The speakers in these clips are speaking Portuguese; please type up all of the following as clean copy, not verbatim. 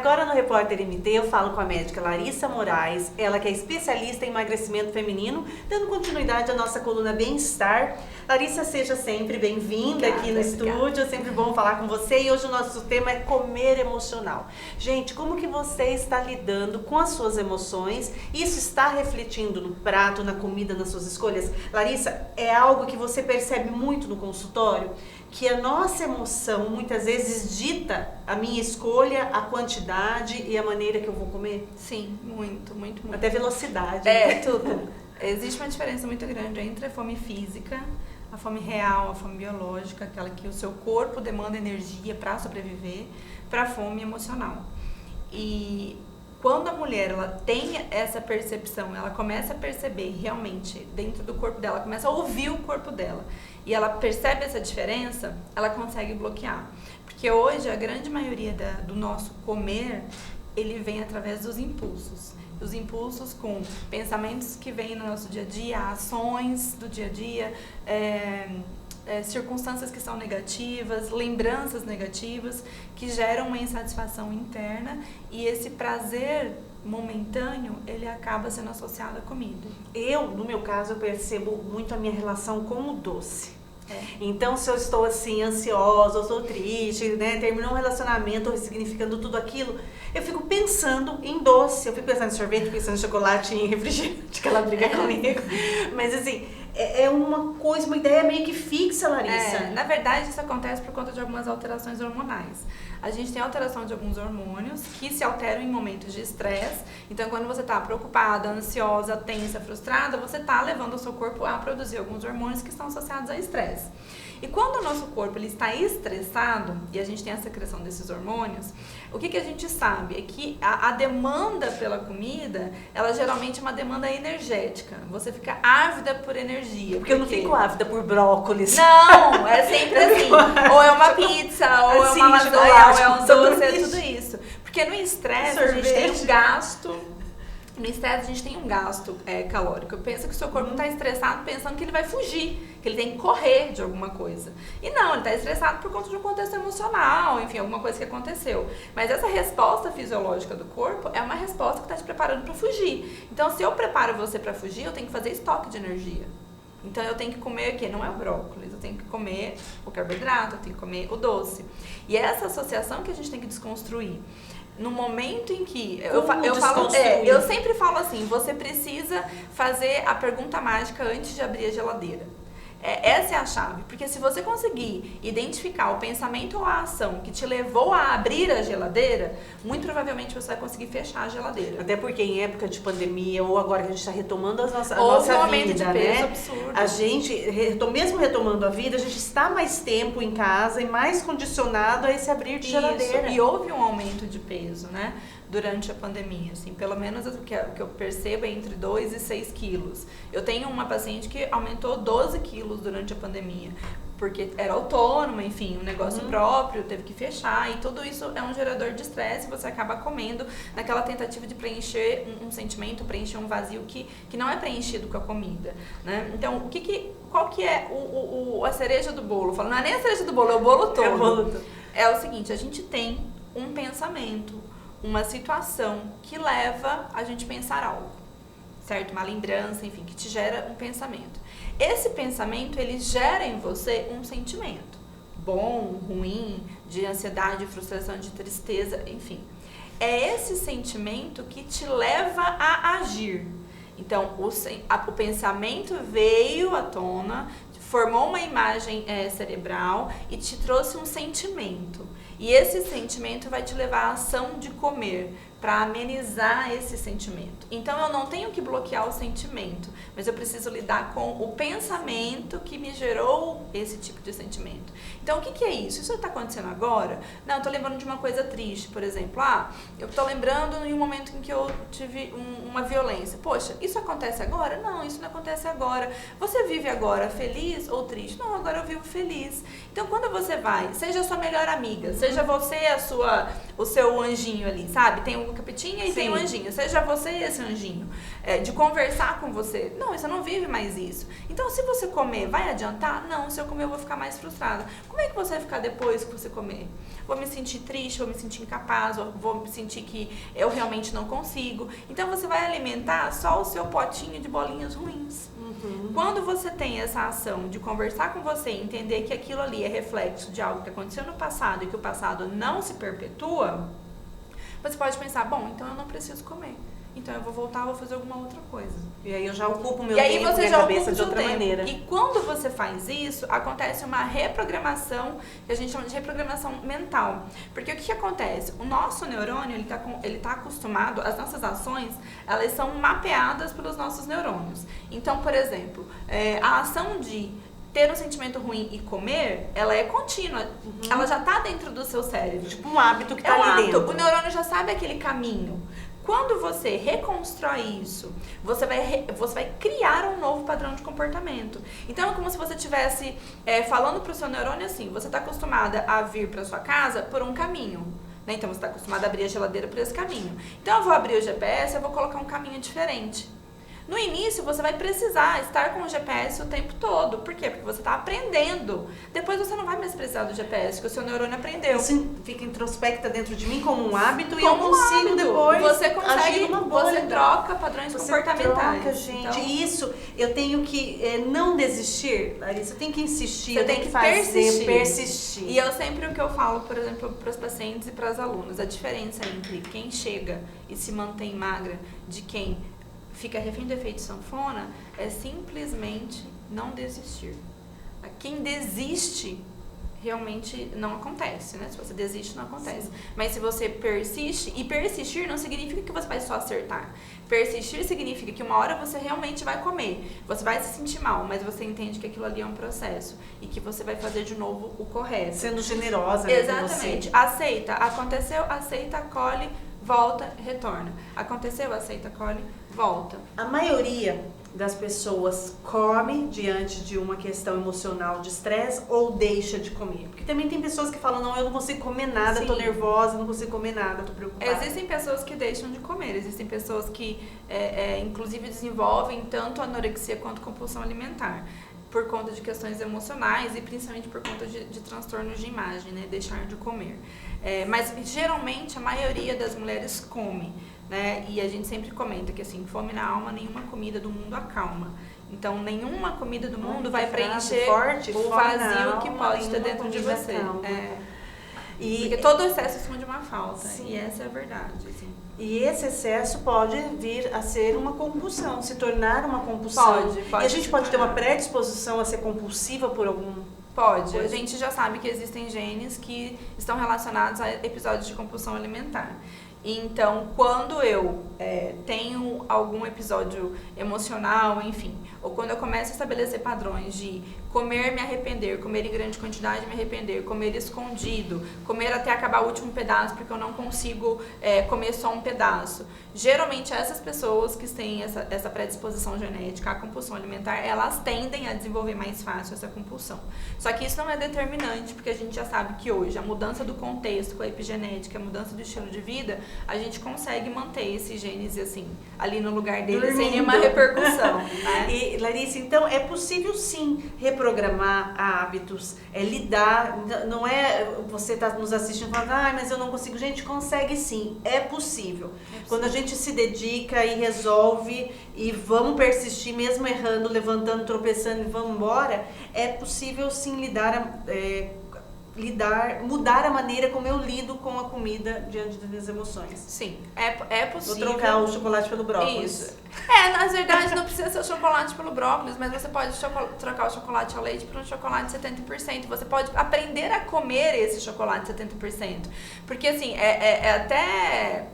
agora no Repórter MT eu falo com a médica Larissa Moraes, ela que é especialista em emagrecimento feminino, dando continuidade à nossa coluna Bem-Estar. Larissa, seja sempre bem-vinda aqui no estúdio, é sempre bom falar com você e hoje o nosso tema é comer emocional. Gente, como que você está lidando com as suas emoções? Isso está refletindo no prato, na comida, nas suas escolhas? Larissa, é algo que você percebe muito no consultório? Que a nossa emoção muitas vezes dita a minha escolha, a quantidade e a maneira que eu vou comer? Sim, muito. Até velocidade. Tudo. Existe uma diferença muito grande entre a fome física, a fome real, a fome biológica, aquela que o seu corpo demanda energia para sobreviver, para a fome emocional. E quando a mulher ela tem essa percepção, ela começa a perceber realmente dentro do corpo dela, começa a ouvir o corpo dela e ela percebe essa diferença, ela consegue bloquear. Porque hoje a grande maioria do nosso comer, ele vem através dos impulsos. Os impulsos com pensamentos que vêm no nosso dia a dia, ações do dia a dia, circunstâncias que são negativas, lembranças negativas que geram uma insatisfação interna e esse prazer momentâneo, ele acaba sendo associado à comida. No meu caso, eu percebo muito a minha relação com o doce. Então, se eu estou assim, ansiosa, ou estou triste, né, terminou um relacionamento, ressignificando tudo aquilo, eu fico pensando em doce, eu fico pensando em sorvete, pensando em chocolate, em refrigerante, que ela briga comigo. Mas assim, é uma coisa, uma ideia meio que fixa, Larissa. Na verdade, isso acontece por conta de algumas alterações hormonais. A gente tem alteração de alguns hormônios que se alteram em momentos de estresse. Então, quando você está preocupada, ansiosa, tensa, frustrada, você está levando o seu corpo a produzir alguns hormônios que estão associados a estresse. E quando o nosso corpo ele está estressado, e a gente tem a secreção desses hormônios, o que a gente sabe é que a demanda pela comida, ela geralmente é uma demanda energética. Você fica ávida por energia. Porque eu não fico ávida por brócolis. Não, é sempre assim. Ou é uma pizza, ou é uma lasanha, ou é um doce, é tudo isso. Porque no estresse a gente tem um gasto... No estresse a gente tem um gasto calórico. Pensa que o seu corpo está estressado pensando que ele vai fugir, que ele tem que correr de alguma coisa. E não, ele está estressado por conta de um contexto emocional, enfim, alguma coisa que aconteceu. Mas essa resposta fisiológica do corpo é uma resposta que está te preparando para fugir. Então, se eu preparo você para fugir, eu tenho que fazer estoque de energia. Então, eu tenho que comer o quê? Não é o brócolis, eu tenho que comer o carboidrato, eu tenho que comer o doce. E é essa associação que a gente tem que desconstruir. No momento em que eu sempre falo assim, você precisa fazer a pergunta mágica antes de abrir a geladeira. Essa é a chave, porque se você conseguir identificar o pensamento ou a ação que te levou a abrir a geladeira, muito provavelmente você vai conseguir fechar a geladeira. Até porque em época de pandemia ou agora que a gente está retomando a nossa aumento vida, de peso né? absurdo. A gente, mesmo retomando a vida, a gente está mais tempo em casa e mais condicionado a esse abrir de geladeira. E houve um aumento de peso, né? Durante a pandemia, assim, pelo menos o que eu percebo é entre 2 e 6 quilos. Eu tenho uma paciente que aumentou 12 quilos durante a pandemia, porque era autônoma, enfim, um negócio próprio, teve que fechar, e tudo isso é um gerador de estresse, você acaba comendo naquela tentativa de preencher um sentimento, preencher um vazio que não é preenchido com a comida, né? Então, qual que é a cereja do bolo? Eu falo, não é nem a cereja do bolo, é o bolo todo. É o bolo todo. É o seguinte, a gente tem um pensamento, uma situação que leva a gente pensar algo, certo? Uma lembrança, enfim, que te gera um pensamento. Esse pensamento, ele gera em você um sentimento, bom, ruim, de ansiedade, de frustração, de tristeza, enfim. É esse sentimento que te leva a agir. Então, o pensamento veio à tona, formou uma imagem cerebral e te trouxe um sentimento. E esse sentimento vai te levar à ação de comer, para amenizar esse sentimento. Então, eu não tenho que bloquear o sentimento, mas eu preciso lidar com o pensamento que me gerou esse tipo de sentimento. Então, o que é isso? Isso está acontecendo agora? Não, eu estou lembrando de uma coisa triste, por exemplo. Eu estou lembrando em um momento em que eu tive uma violência. Poxa, isso acontece agora? Não, isso não acontece agora. Você vive agora feliz ou triste? Não, agora eu vivo feliz. Então, quando você vai, seja a sua melhor amiga, seja você o seu anjinho ali, sabe? Tem capetinha e Sim. tem um anjinho. Seja você esse anjinho. De conversar com você. Não, você não vive mais isso. Então, se você comer, vai adiantar? Não, se eu comer, eu vou ficar mais frustrada. Como é que você vai ficar depois que você comer? Vou me sentir triste, vou me sentir incapaz, vou me sentir que eu realmente não consigo. Então, você vai alimentar só o seu potinho de bolinhas ruins. Quando você tem essa ação de conversar com você e entender que aquilo ali é reflexo de algo que aconteceu no passado e que o passado não se perpetua, você pode pensar, bom, então eu não preciso comer. Então eu vou voltar, vou fazer alguma outra coisa. E aí eu já ocupo meu E aí tempo, você minha já cabeça ocupa o de seu outra tempo. maneira. E quando você faz isso, acontece uma reprogramação, que a gente chama de reprogramação mental. Porque o que acontece? O nosso neurônio, ele tá acostumado, as nossas ações, elas são mapeadas pelos nossos neurônios. Então, por exemplo, a ação de ter um sentimento ruim e comer, ela é contínua. Ela já tá dentro do seu cérebro. Tipo um hábito que É um tá ali hábito. dentro. O neurônio já sabe aquele caminho. Quando você reconstrói isso, você vai criar um novo padrão de comportamento. Então é como se você estivesse falando para o seu neurônio assim, você está acostumada a vir para sua casa por um caminho. Né? Então você está acostumada a abrir a geladeira por esse caminho. Então eu vou abrir o GPS, eu vou colocar um caminho diferente. No início, você vai precisar estar com o GPS o tempo todo. Por quê? Porque você está aprendendo. Depois você não vai mais precisar do GPS, que o seu neurônio aprendeu. Isso fica introspecta dentro de mim como um hábito e eu Como um consigo hábito. depois Você consegue, agir numa bolha. você troca padrões Você comportamentais. troca, gente. Então, E isso, eu tenho que não desistir, Larissa. Eu tenho que insistir, Você eu tem tenho que que fazer, persistir. persistir. E eu sempre o que eu falo, por exemplo, para os pacientes e para as alunas, a diferença entre quem chega e se mantém magra de quem fica refém do efeito sanfona é simplesmente não desistir. Quem desiste realmente não acontece, né? Se você desiste, não acontece. Sim. Mas se você persiste, e persistir não significa que você vai só acertar. Persistir significa que uma hora você realmente vai comer, você vai se sentir mal, mas você entende que aquilo ali é um processo e que você vai fazer de novo o correto. Sendo generosa, né? Exatamente. Aceita. Aconteceu, aceita, acolhe, volta, retorna. Aconteceu, aceita, acolhe, volta. A maioria das pessoas come diante de uma questão emocional de estresse ou deixa de comer? Porque também tem pessoas que falam, não, eu não consigo comer nada, Sim. tô nervosa, não consigo comer nada, tô preocupada. Existem pessoas que deixam de comer, existem pessoas que inclusive desenvolvem tanto anorexia quanto compulsão alimentar, por conta de questões emocionais e principalmente por conta de transtornos de imagem, né, deixar de comer. Mas geralmente a maioria das mulheres come, né, e a gente sempre comenta que assim, fome na alma, nenhuma comida do mundo acalma. Então nenhuma comida do mundo vai preencher forte, o vazio que pode ter dentro de você. Porque todo excesso é cima de uma falta. Sim. E essa é a verdade. Assim. E esse excesso pode vir a ser uma compulsão, se tornar uma compulsão. Pode. E a gente pode ter uma predisposição a ser compulsiva por algum... Pode. A gente já sabe que existem genes que estão relacionados a episódios de compulsão alimentar. Então, quando eu tenho algum episódio emocional, enfim, ou quando eu começo a estabelecer padrões de comer, me arrepender, comer em grande quantidade, me arrepender, comer escondido, comer até acabar o último pedaço porque eu não consigo comer só um pedaço. Geralmente, essas pessoas que têm essa predisposição genética à compulsão alimentar, elas tendem a desenvolver mais fácil essa compulsão. Só que isso não é determinante, porque a gente já sabe que hoje a mudança do contexto com a epigenética, a mudança do estilo de vida, a gente consegue manter esses genes assim, ali no lugar deles sem nenhuma repercussão. Né? E, Larissa, então é possível sim reprogramar hábitos, lidar, não é você tá nos assistindo falando, mas eu não consigo. Gente, consegue sim, é possível. Quando a gente se dedica e resolve e vamos persistir, mesmo errando, levantando, tropeçando e vamos embora, é possível sim mudar a maneira como eu lido com a comida diante das minhas emoções. Sim, é possível. Vou trocar o chocolate pelo brócolis. Isso. Na verdade não precisa ser o chocolate pelo brócolis, mas você pode trocar o chocolate ao leite por um chocolate 70%. Você pode aprender a comer esse chocolate 70%. Porque assim, até,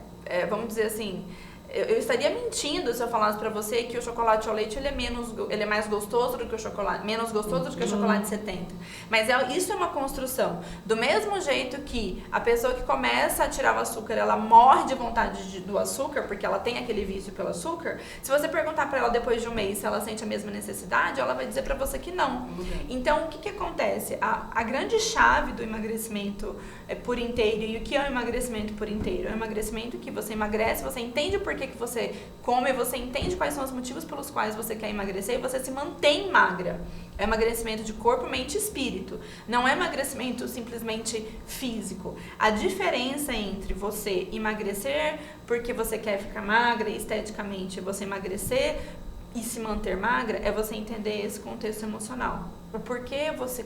vamos dizer assim, Eu estaria mentindo se eu falasse pra você que o chocolate ao leite ele é mais gostoso do que o chocolate, menos gostoso do que o chocolate 70. Mas isso é uma construção. Do mesmo jeito que a pessoa que começa a tirar o açúcar, ela morre de vontade do açúcar, porque ela tem aquele vício pelo açúcar. Se você perguntar pra ela depois de um mês se ela sente a mesma necessidade, ela vai dizer pra você que não. Então, o que acontece? A grande chave do emagrecimento por inteiro, e o que é o emagrecimento por inteiro? É um emagrecimento que você emagrece, você entende o porquê que você come, você entende quais são os motivos pelos quais você quer emagrecer e você se mantém magra. É emagrecimento de corpo, mente e espírito. Não é emagrecimento simplesmente físico. A diferença entre você emagrecer porque você quer ficar magra e esteticamente você emagrecer e se manter magra é você entender esse contexto emocional. O porquê você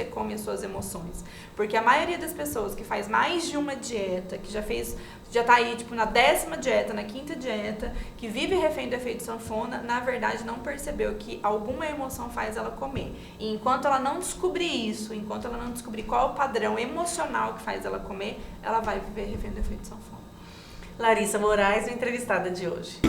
come as suas emoções. Porque a maioria das pessoas que faz mais de uma dieta, que já tá aí tipo na 10ª dieta, na 5ª dieta, que vive refém do efeito sanfona, na verdade não percebeu que alguma emoção faz ela comer. E enquanto ela não descobrir isso, enquanto ela não descobrir qual é o padrão emocional que faz ela comer, ela vai viver refém do efeito sanfona. Larissa Moraes, a entrevistada de hoje.